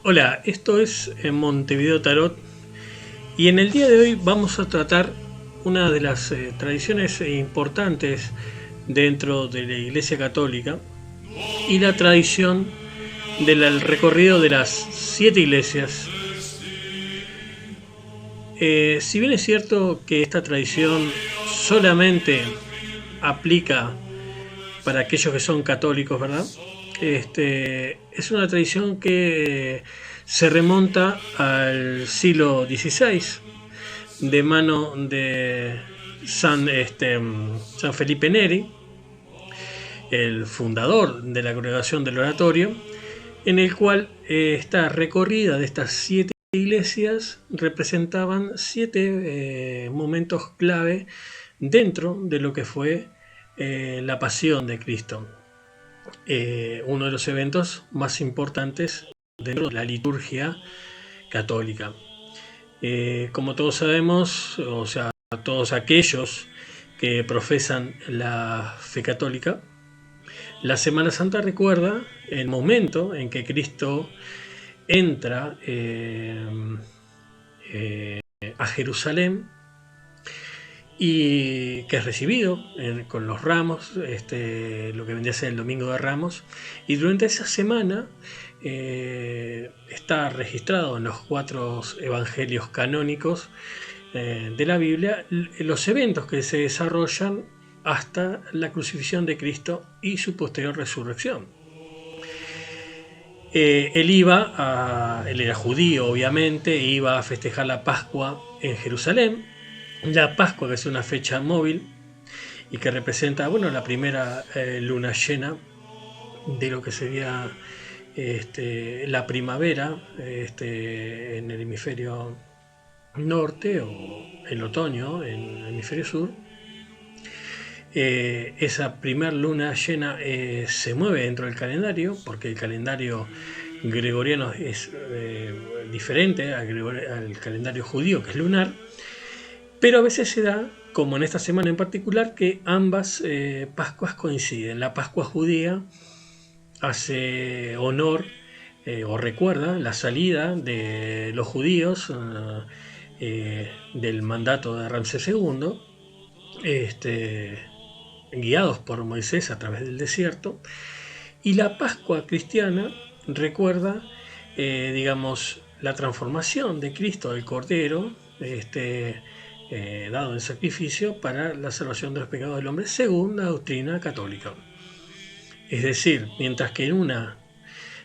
Hola, esto es Montevideo Tarot y en el día de hoy vamos a tratar una de las tradiciones importantes dentro de la Iglesia Católica y la tradición del recorrido de las 7 iglesias. Si bien es cierto que esta tradición solamente aplica para aquellos que son católicos, ¿verdad? Es una tradición que se remonta al siglo XVI, de mano de San Felipe Neri, el fundador de la congregación del oratorio, en el cual esta recorrida de estas 7 iglesias representaban 7 momentos clave dentro de lo que fue la pasión de Cristo. Uno de los eventos más importantes dentro de la liturgia católica. Como todos sabemos, o sea, todos aquellos que profesan la fe católica, la Semana Santa recuerda el momento en que Cristo entra a Jerusalén y que es recibido con los ramos, lo que vendría a ser el Domingo de Ramos, y durante esa semana está registrado en los 4 evangelios canónicos de la Biblia los eventos que se desarrollan hasta la crucifixión de Cristo y su posterior resurrección. Él era judío, obviamente, e iba a festejar la Pascua en Jerusalén. La Pascua, que es una fecha móvil y que representa, la primera luna llena de lo que sería la primavera en el hemisferio norte, o el otoño en el hemisferio sur. Esa primera luna llena se mueve dentro del calendario, porque el calendario gregoriano es diferente al calendario judío, que es lunar, pero a veces se da, como en esta semana en particular, que ambas Pascuas coinciden. La Pascua judía hace honor o recuerda la salida de los judíos del mandato de Ramsés II, guiados por Moisés a través del desierto, y la Pascua cristiana recuerda, la transformación de Cristo, el Cordero, dado en sacrificio para la salvación de los pecados del hombre, según la doctrina católica. Es decir, mientras que en una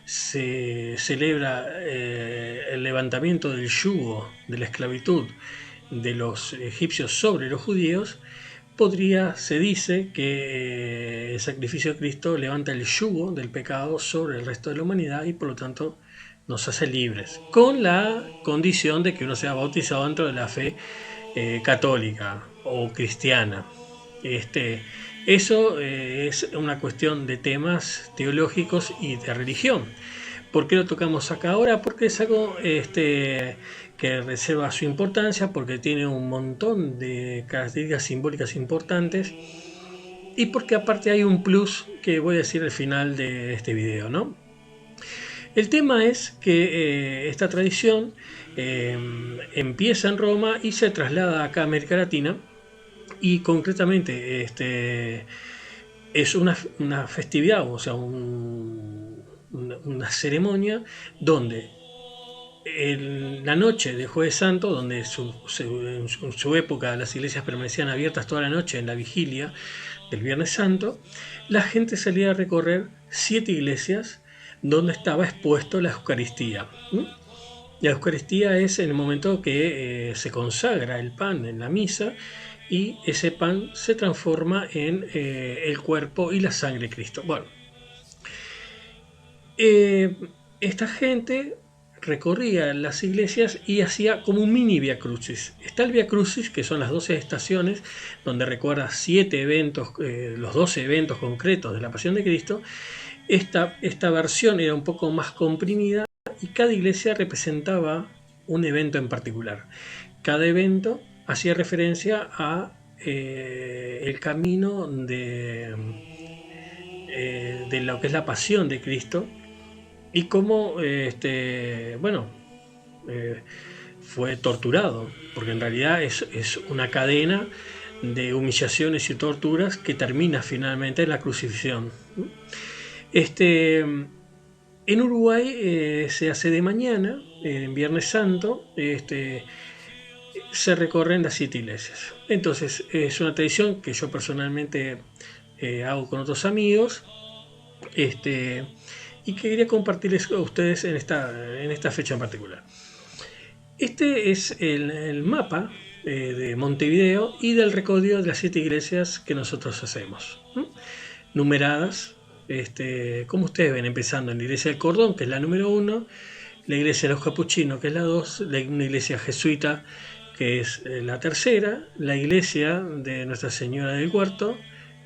se celebra el levantamiento del yugo de la esclavitud de los egipcios sobre los judíos, se dice que el sacrificio de Cristo levanta el yugo del pecado sobre el resto de la humanidad y por lo tanto nos hace libres, con la condición de que uno sea bautizado dentro de la fe católica o cristiana. Eso es una cuestión de temas teológicos y de religión. ¿Por qué lo tocamos acá ahora? Porque es algo que reserva su importancia, porque tiene un montón de características simbólicas importantes y porque aparte hay un plus que voy a decir al final de este video, ¿no? El tema es que esta tradición empieza en Roma y se traslada acá a América Latina, y concretamente es una festividad, o sea, una ceremonia donde en la noche de Jueves Santo, donde en su época las iglesias permanecían abiertas toda la noche en la vigilia del Viernes Santo, la gente salía a recorrer 7 iglesias donde estaba expuesto la Eucaristía. La Eucaristía es el momento que se consagra el pan en la misa y ese pan se transforma en el cuerpo y la sangre de Cristo. Bueno, esta gente recorría las iglesias y hacía como un mini Via Crucis. Está el Via Crucis, que son las 12 estaciones, donde recuerda 7 eventos, los 12 eventos concretos de la Pasión de Cristo. Esta versión era un poco más comprimida y cada iglesia representaba un evento en particular. Cada evento hacía referencia a el camino de lo que es la pasión de Cristo, y cómo fue torturado, porque en realidad es una cadena de humillaciones y torturas que termina finalmente en la crucifixión. En Uruguay se hace de mañana, en Viernes Santo, se recorren las 7 iglesias. Entonces es una tradición que yo personalmente hago con otros amigos, y que quería compartirles a ustedes en esta fecha en particular. Este es el mapa de Montevideo y del recorrido de las 7 iglesias que nosotros hacemos, numeradas, como ustedes ven, empezando en la iglesia del Cordón, que es la número 1, la iglesia de los Capuchinos, que es la 2, una iglesia jesuita, que es la tercera, la iglesia de Nuestra Señora del Huerto,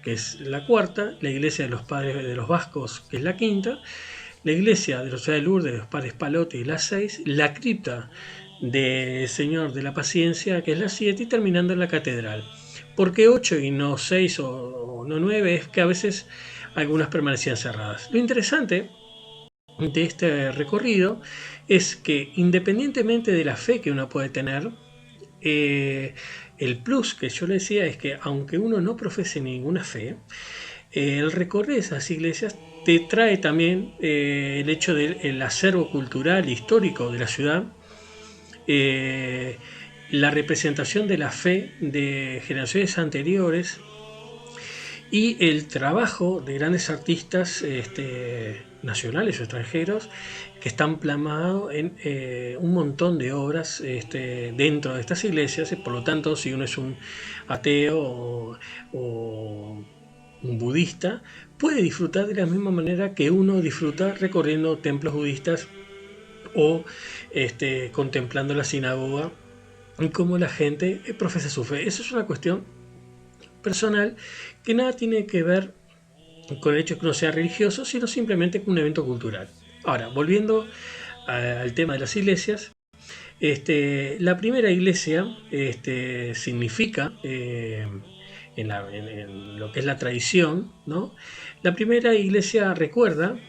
que es la cuarta, la iglesia de los Padres de los Vascos, que es la quinta, la iglesia de los Ciudad de Lourdes de los Padres Palote, es la 6, la cripta del Señor de la Paciencia, que es la 7, y terminando en la catedral. ¿Por qué 8 y no 6 o no 9? Es que a veces algunas permanecían cerradas. Lo interesante de este recorrido es que, independientemente de la fe que uno puede tener, el plus que yo le decía es que, aunque uno no profese ninguna fe, el recorrer esas iglesias te trae también el hecho del acervo cultural e histórico de la ciudad, la representación de la fe de generaciones anteriores y el trabajo de grandes artistas nacionales o extranjeros que están plasmados en un montón de obras dentro de estas iglesias. Y por lo tanto, si uno es un ateo o un budista, puede disfrutar de la misma manera que uno disfruta recorriendo templos budistas o contemplando la sinagoga y cómo la gente profesa su fe. Eso es una cuestión personal que nada tiene que ver con el hecho de que uno sea religioso, sino simplemente con un evento cultural. Ahora, volviendo al tema de las iglesias, la primera iglesia significa, en lo que es la tradición, ¿no? La primera iglesia recuerda,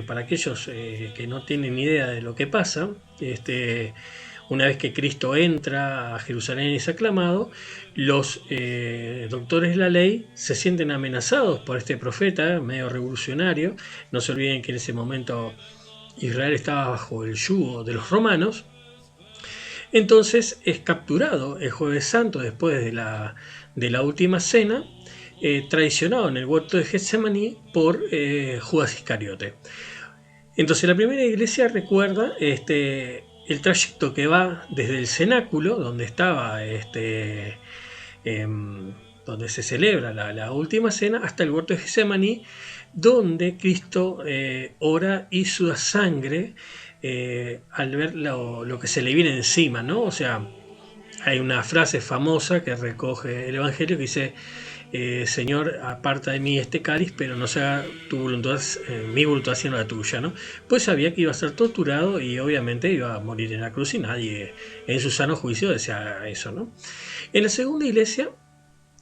para aquellos que no tienen ni idea de lo que pasa, una vez que Cristo entra a Jerusalén y es aclamado, los doctores de la ley se sienten amenazados por este profeta medio revolucionario. No se olviden que en ese momento Israel estaba bajo el yugo de los romanos. Entonces es capturado el Jueves Santo después de la última cena, traicionado en el huerto de Getsemaní por Judas Iscariote. Entonces la primera iglesia recuerda el trayecto que va desde el cenáculo, donde estaba donde se celebra la última cena, hasta el huerto de Getsemaní, donde Cristo ora y suda sangre al ver lo que se le viene encima, ¿no? O sea, hay una frase famosa que recoge el Evangelio que dice: Señor, aparta de mí este cáliz, pero no sea tu voluntad, mi voluntad sino la tuya, ¿no? Pues sabía que iba a ser torturado y obviamente iba a morir en la cruz, y nadie en su sano juicio desea eso, ¿no? En la segunda iglesia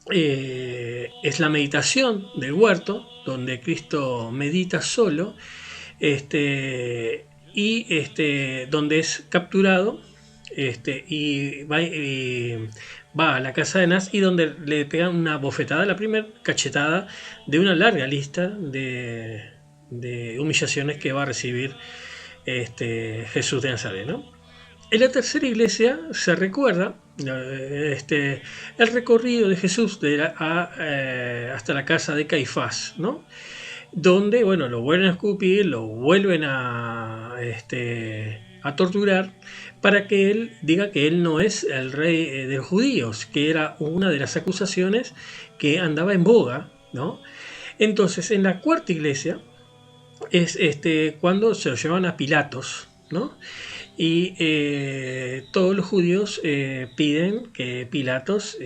es la meditación del huerto, donde Cristo medita solo, donde es capturado, y va a la casa de Anás, y donde le pegan una bofetada, la primera cachetada de una larga lista de humillaciones que va a recibir Jesús de Nazaret, ¿no? En la tercera iglesia se recuerda el recorrido de Jesús hasta la casa de Caifás, ¿no? Donde, bueno, lo vuelven a escupir, lo vuelven a torturar, para que él diga que él no es el rey de los judíos, que era una de las acusaciones que andaba en boga, ¿no? Entonces, en la cuarta iglesia es cuando se lo llevan a Pilatos, ¿no? Y todos los judíos piden que Pilatos,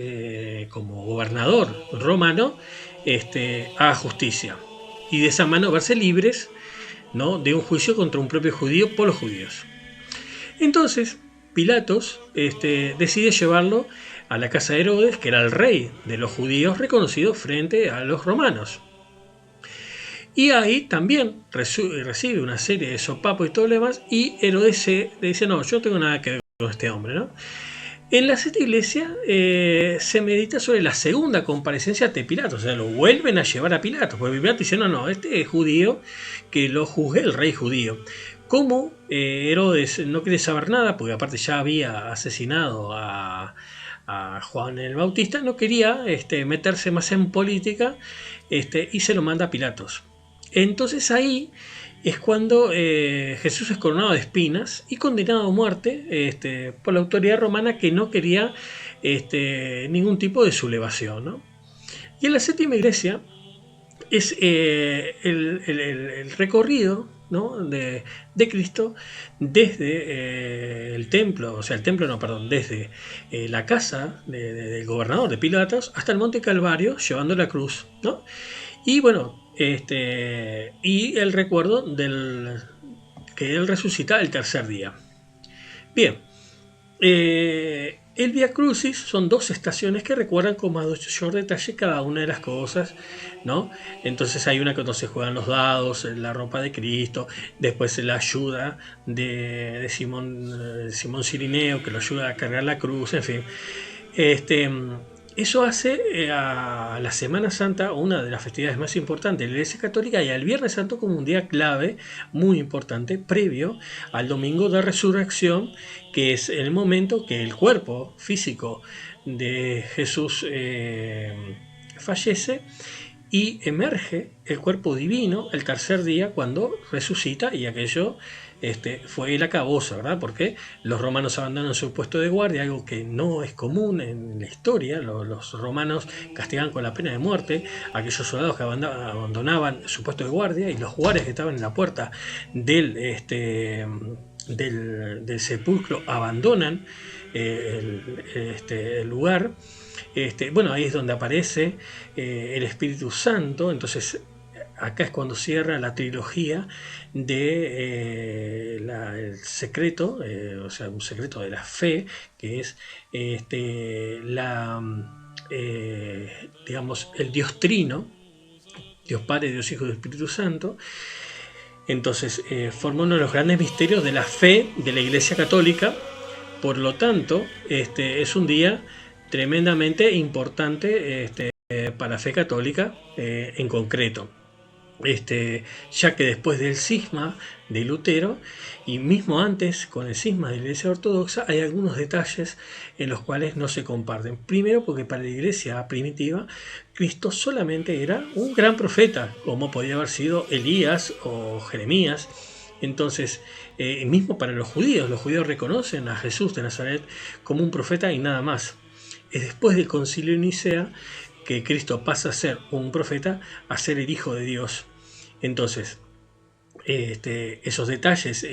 como gobernador romano, haga justicia, y de esa mano verse libres, ¿no?, de un juicio contra un propio judío por los judíos. Entonces Pilatos decide llevarlo a la casa de Herodes, que era el rey de los judíos reconocido frente a los romanos. Y ahí también recibe una serie de sopapos y todo lo demás, y Herodes le dice, no, yo no tengo nada que ver con este hombre, ¿no? En la Santa Iglesia se medita sobre la segunda comparecencia de Pilato, o sea, lo vuelven a llevar a Pilato, porque Pilato dice, no, este es judío, que lo juzgue el rey judío. Como Herodes no quiere saber nada, porque aparte ya había asesinado a Juan el Bautista, no quería meterse más en política, y se lo manda a Pilatos. Entonces ahí es cuando Jesús es coronado de espinas y condenado a muerte por la autoridad romana, que no quería ningún tipo de sublevación, ¿no? Y en la séptima iglesia es el recorrido, ¿no? de Cristo desde el templo, o sea, el templo no, perdón, desde la casa del gobernador de Pilatos hasta el monte Calvario, llevando la cruz, ¿no? Y bueno, y el recuerdo que él resucita el tercer día. Bien, el Via Crucis son dos estaciones que recuerdan con mayor detalle cada una de las cosas, ¿no? Entonces hay una donde se juegan los dados, la ropa de Cristo, después la ayuda de Simón Cirineo, que lo ayuda a cargar la cruz, en fin. Eso hace a la Semana Santa una de las festividades más importantes de la Iglesia Católica, y al Viernes Santo como un día clave, muy importante, previo al Domingo de Resurrección, que es el momento que el cuerpo físico de Jesús fallece y emerge el cuerpo divino el tercer día cuando resucita, y aquello fue el acabose, ¿verdad? Porque los romanos abandonan su puesto de guardia, algo que no es común en la historia. Los romanos castigaban con la pena de muerte a aquellos soldados que abandonaban su puesto de guardia, y los guardias que estaban en la puerta del sepulcro abandonan el lugar. Bueno, ahí es donde aparece el Espíritu Santo. Entonces acá es cuando cierra la trilogía de el secreto, o sea, un secreto de la fe, que es digamos, el Dios Trino, Dios Padre, Dios Hijo y Espíritu Santo. Entonces forma uno de los grandes misterios de la fe de la Iglesia Católica. Por lo tanto, es un día tremendamente importante para la fe católica en concreto. Ya que después del cisma de Lutero, y mismo antes con el cisma de la Iglesia Ortodoxa, hay algunos detalles en los cuales no se comparten. Primero, porque para la Iglesia primitiva Cristo solamente era un gran profeta, como podía haber sido Elías o Jeremías. Entonces, mismo para los judíos reconocen a Jesús de Nazaret como un profeta y nada más. Es después del Concilio de Nicea que Cristo pasa a ser un profeta, a ser el Hijo de Dios. Entonces, esos detalles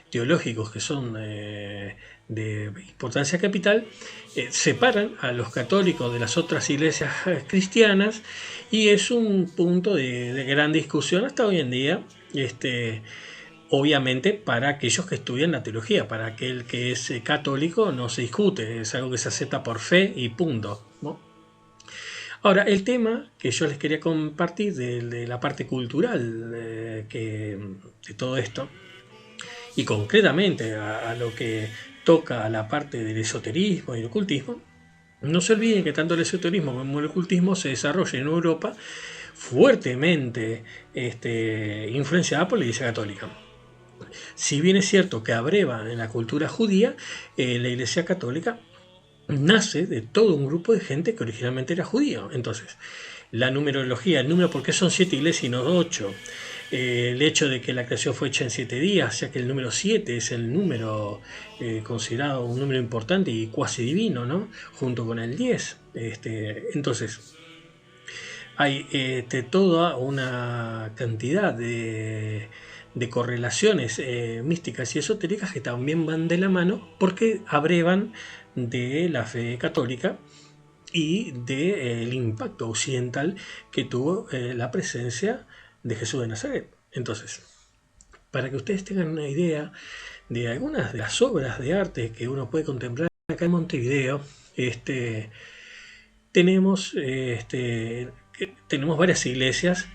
teológicos que son de importancia capital separan a los católicos de las otras iglesias cristianas, y es un punto de gran discusión hasta hoy en día. Obviamente para aquellos que estudian la teología, para aquel que es católico no se discute, es algo que se acepta por fe y punto, ¿no? Ahora, el tema que yo les quería compartir de la parte cultural de todo esto, y concretamente a lo que toca a la parte del esoterismo y el ocultismo, no se olviden que tanto el esoterismo como el ocultismo se desarrolla en Europa fuertemente influenciada por la Iglesia Católica. Si bien es cierto que abreva en la cultura judía, la Iglesia Católica nace de todo un grupo de gente que originalmente era judío. Entonces, la numerología, el número, ¿por qué son 7 iglesias y no 8? El hecho de que la creación fue hecha en 7 días, ya que el número 7 es el número considerado un número importante y cuasi divino, ¿no? Junto con el 10. Entonces, hay toda una cantidad de correlaciones místicas y esotéricas que también van de la mano, porque abrevan de la fe católica y del impacto occidental que tuvo la presencia de Jesús de Nazaret. Entonces, para que ustedes tengan una idea de algunas de las obras de arte que uno puede contemplar acá en Montevideo, tenemos varias iglesias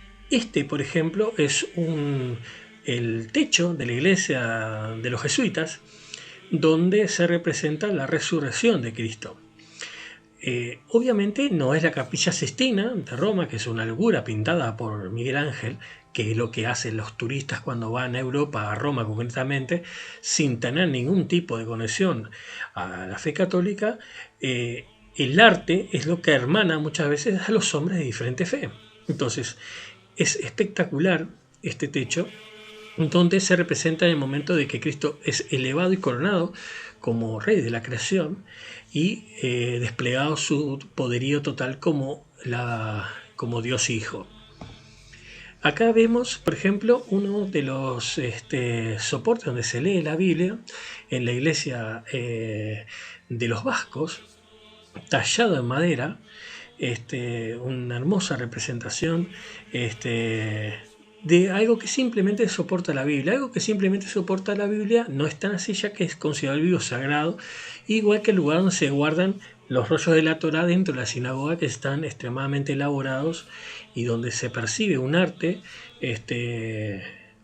Por ejemplo, es el techo de la iglesia de los jesuitas, donde se representa la resurrección de Cristo. Obviamente no es la Capilla Sixtina de Roma, que es una locura pintada por Miguel Ángel, que es lo que hacen los turistas cuando van a Europa, a Roma concretamente, sin tener ningún tipo de conexión a la fe católica. El arte es lo que hermana muchas veces a los hombres de diferente fe. Entonces, es espectacular este techo, donde se representa en el momento de que Cristo es elevado y coronado como rey de la creación y desplegado su poderío total como Dios Hijo. Acá vemos, por ejemplo, uno de los soportes donde se lee la Biblia en la iglesia de los vascos, tallado en madera, una hermosa representación de algo que simplemente soporta la Biblia. Algo que simplemente soporta la Biblia no es tan así, ya que es considerado el libro sagrado, igual que el lugar donde se guardan los rollos de la Torá dentro de la sinagoga, que están extremadamente elaborados y donde se percibe un arte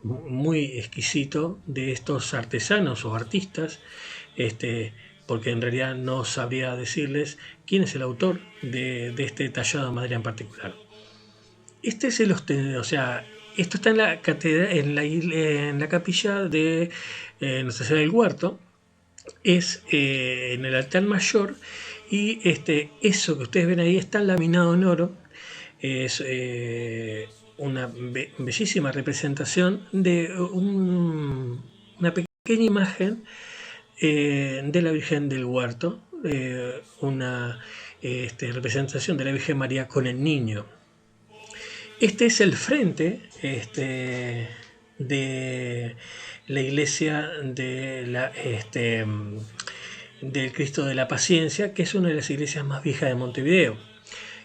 muy exquisito de estos artesanos o artistas, porque en realidad no sabría decirles quién es el autor de este tallado de madera en particular. Este es o sea, esto está en la catedral, en la capilla de Nuestra Señora del Huerto, es en el altar mayor, y eso que ustedes ven ahí está laminado en oro. Es una bellísima representación de una pequeña imagen de la Virgen del Huerto, una representación de la Virgen María con el niño. Este es el frente de la iglesia del Cristo de la Paciencia, que es una de las iglesias más viejas de Montevideo,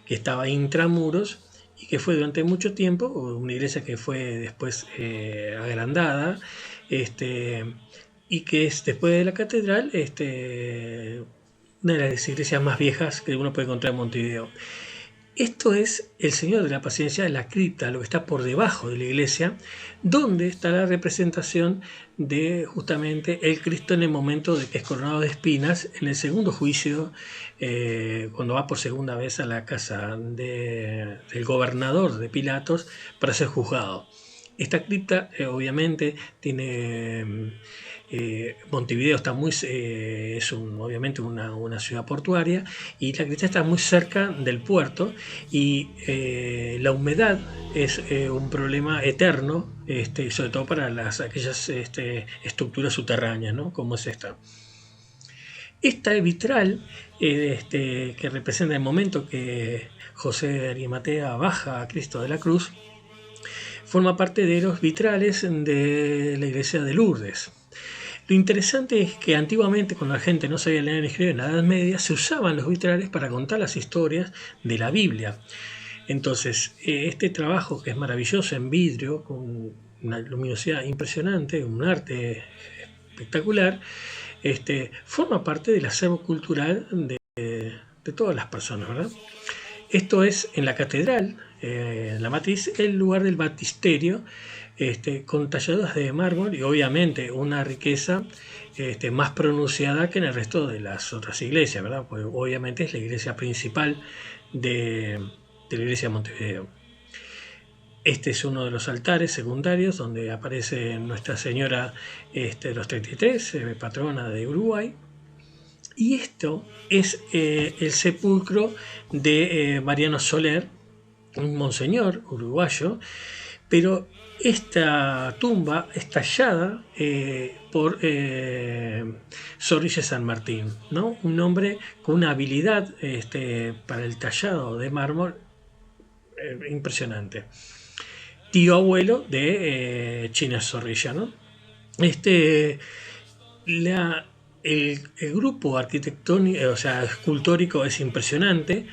que estaba intramuros y que fue durante mucho tiempo una iglesia que fue después agrandada, y que es, después de la catedral, una de las iglesias más viejas que uno puede encontrar en Montevideo. Esto es el Señor de la Paciencia, la cripta, lo que está por debajo de la iglesia, donde está la representación de justamente el Cristo en el momento de que es coronado de espinas, en el segundo juicio, cuando va por segunda vez a la casa del gobernador de Pilatos para ser juzgado. Esta cripta obviamente tiene... Montevideo está obviamente una ciudad portuaria, y la cripta está muy cerca del puerto, y la humedad es un problema eterno, sobre todo para aquellas estructuras subterráneas, ¿no? Como es esta. Esta vitral que representa el momento que José de Arimatea baja a Cristo de la cruz, forma parte de los vitrales de la iglesia de Lourdes. Lo interesante es que antiguamente, cuando la gente no sabía leer ni escribir en la Edad Media, se usaban los vitrales para contar las historias de la Biblia. Entonces, este trabajo, que es maravilloso en vidrio, con una luminosidad impresionante, un arte espectacular, forma parte del acervo cultural de todas las personas, ¿verdad? Esto es en la catedral, en la matriz, el lugar del baptisterio, con talladuras de mármol y obviamente una riqueza más pronunciada que en el resto de las otras iglesias, ¿verdad? Pues obviamente es la iglesia principal de la iglesia de Montevideo. Este es uno de los altares secundarios donde aparece Nuestra Señora de los 33, patrona de Uruguay. Y esto es el sepulcro de Mariano Soler, un monseñor uruguayo, pero esta tumba es tallada por Zorrilla San Martín, ¿no? Un hombre con una habilidad para el tallado de mármol impresionante. Tío abuelo de China Zorrilla, ¿no? El grupo arquitectónico, o sea, escultórico, es impresionante.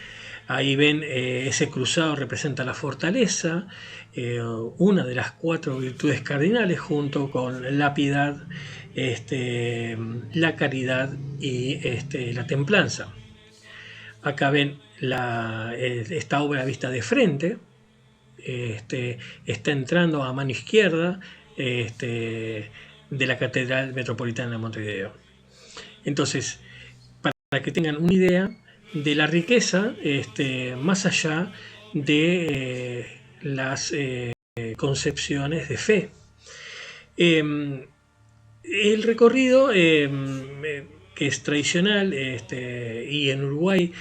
Ahí ven, ese cruzado representa la fortaleza, una de las 4 virtudes cardinales, junto con la piedad, la caridad y la templanza. Acá ven esta obra vista de frente, está entrando a mano izquierda de la Catedral Metropolitana de Montevideo. Entonces, para que tengan una idea de la riqueza, más allá de las concepciones de fe. El recorrido, que es tradicional, y en Uruguay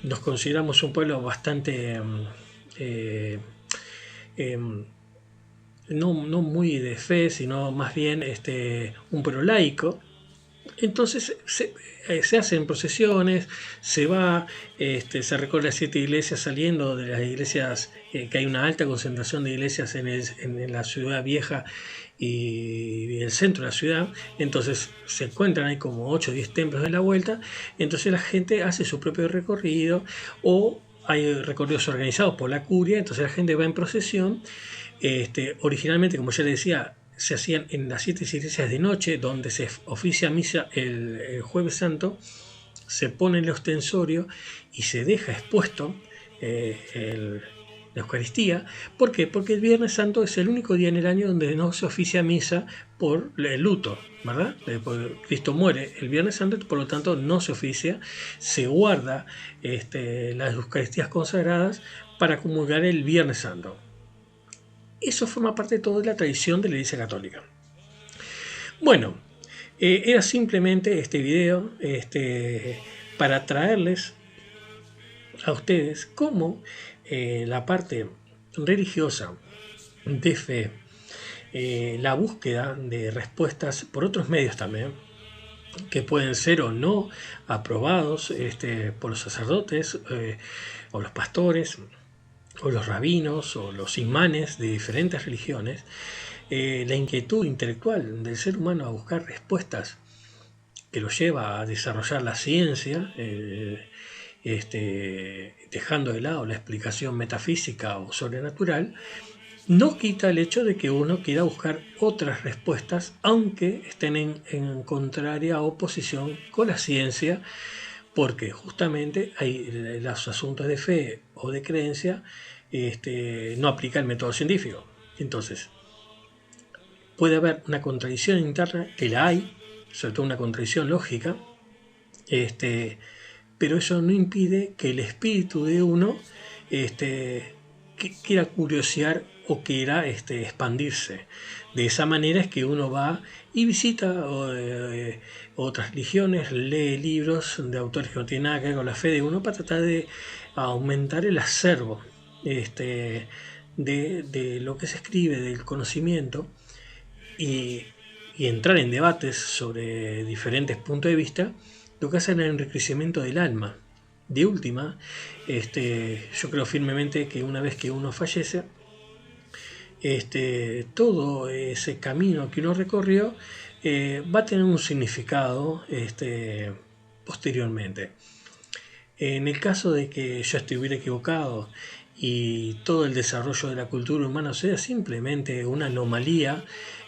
nos consideramos un pueblo bastante no muy de fe, sino más bien un pueblo laico. Entonces se hacen procesiones, se va, se recorre las 7 iglesias, saliendo de las iglesias, que hay una alta concentración de iglesias en la ciudad vieja y el centro de la ciudad. Entonces se encuentran ahí como 8 o 10 templos de la vuelta. Entonces la gente hace su propio recorrido, o hay recorridos organizados por la curia. Entonces la gente va en procesión. Originalmente, como ya les decía, se hacían en las 7 iglesias de noche, donde se oficia misa el Jueves Santo, se pone el ostensorio y se deja expuesto la Eucaristía. ¿Por qué? Porque el Viernes Santo es el único día en el año donde no se oficia misa por el luto, ¿verdad? Cristo muere el Viernes Santo, por lo tanto no se oficia, se guarda las Eucaristías consagradas para comulgar el Viernes Santo. Eso forma parte de toda la tradición de la Iglesia Católica. Bueno, era simplemente este video para traerles a ustedes cómo la parte religiosa de fe, la búsqueda de respuestas por otros medios también, que pueden ser o no aprobados por los sacerdotes o los pastores, o los rabinos, o los imanes de diferentes religiones, la inquietud intelectual del ser humano a buscar respuestas que lo lleva a desarrollar la ciencia, dejando de lado la explicación metafísica o sobrenatural, no quita el hecho de que uno quiera buscar otras respuestas, aunque estén en contraria oposición con la ciencia, porque justamente hay los asuntos de fe o de creencia, no aplica el método científico. Entonces, puede haber una contradicción interna, que la hay, sobre todo una contradicción lógica, pero eso no impide que el espíritu de uno quiera curiosear o quiera expandirse. De esa manera es que uno va y visita otras religiones, lee libros de autores que no tienen nada que ver con la fe de uno, para tratar de aumentar el acervo de lo que se escribe, del conocimiento, y entrar en debates sobre diferentes puntos de vista, lo que hace es el enriquecimiento del alma. De última, yo creo firmemente que una vez que uno fallece, todo ese camino que uno recorrió va a tener un significado posteriormente. En el caso de que yo estuviera equivocado y todo el desarrollo de la cultura humana sea simplemente una anomalía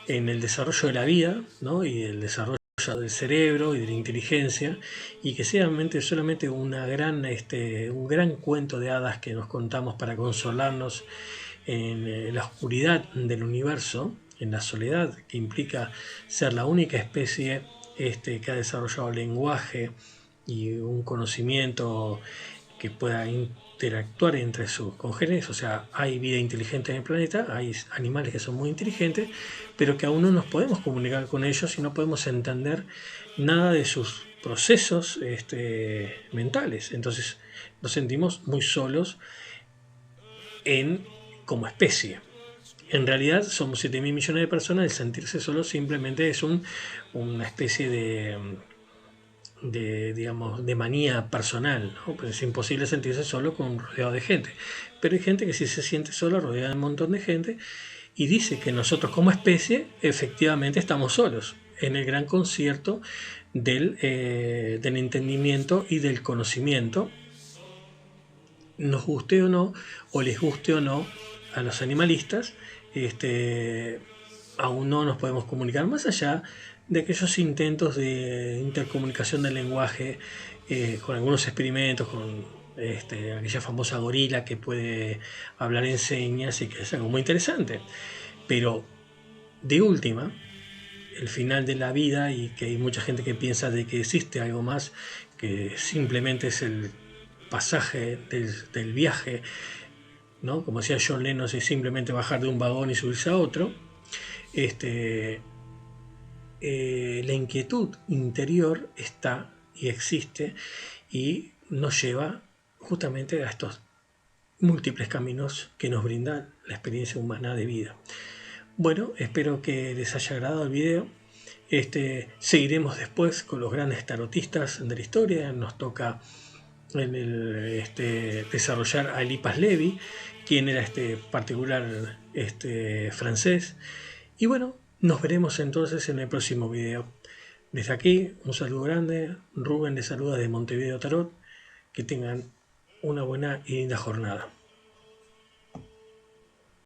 en el desarrollo de la vida, ¿no? Y el desarrollo del cerebro y de la inteligencia, y que sea solamente un gran cuento de hadas que nos contamos para consolarnos en la oscuridad del universo, en la soledad que implica ser la única especie que ha desarrollado lenguaje y un conocimiento que pueda interactuar entre sus congéneres. O sea, hay vida inteligente en el planeta, hay animales que son muy inteligentes, pero que aún no nos podemos comunicar con ellos y no podemos entender nada de sus procesos mentales. Entonces nos sentimos muy solos como especie. En realidad somos 7.000 millones de personas. El sentirse solo simplemente es una especie de manía personal, ¿no? Pues es imposible sentirse solo rodeado de gente, pero hay gente que sí se siente solo rodeada de un montón de gente, y dice que nosotros como especie efectivamente estamos solos en el gran concierto del entendimiento y del conocimiento, nos guste o no, o les guste o no a los animalistas. Aún no nos podemos comunicar, más allá de aquellos intentos de intercomunicación del lenguaje, con algunos experimentos, con aquella famosa gorila que puede hablar en señas y que es algo muy interesante. Pero de última, el final de la vida, y que hay mucha gente que piensa de que existe algo más, que simplemente es el pasaje del viaje, ¿no? Como decía John Lennon, es simplemente bajar de un vagón y subirse a otro. La inquietud interior está y existe y nos lleva justamente a estos múltiples caminos que nos brinda la experiencia humana de vida. Bueno, espero que les haya agradado el video. Seguiremos después con los grandes tarotistas de la historia. Nos toca desarrollar a Eliphas Levi, quien era este particular francés. Y bueno, nos veremos entonces en el próximo video. Desde aquí, un saludo grande. Rubén les saluda de Montevideo Tarot. Que tengan una buena y linda jornada.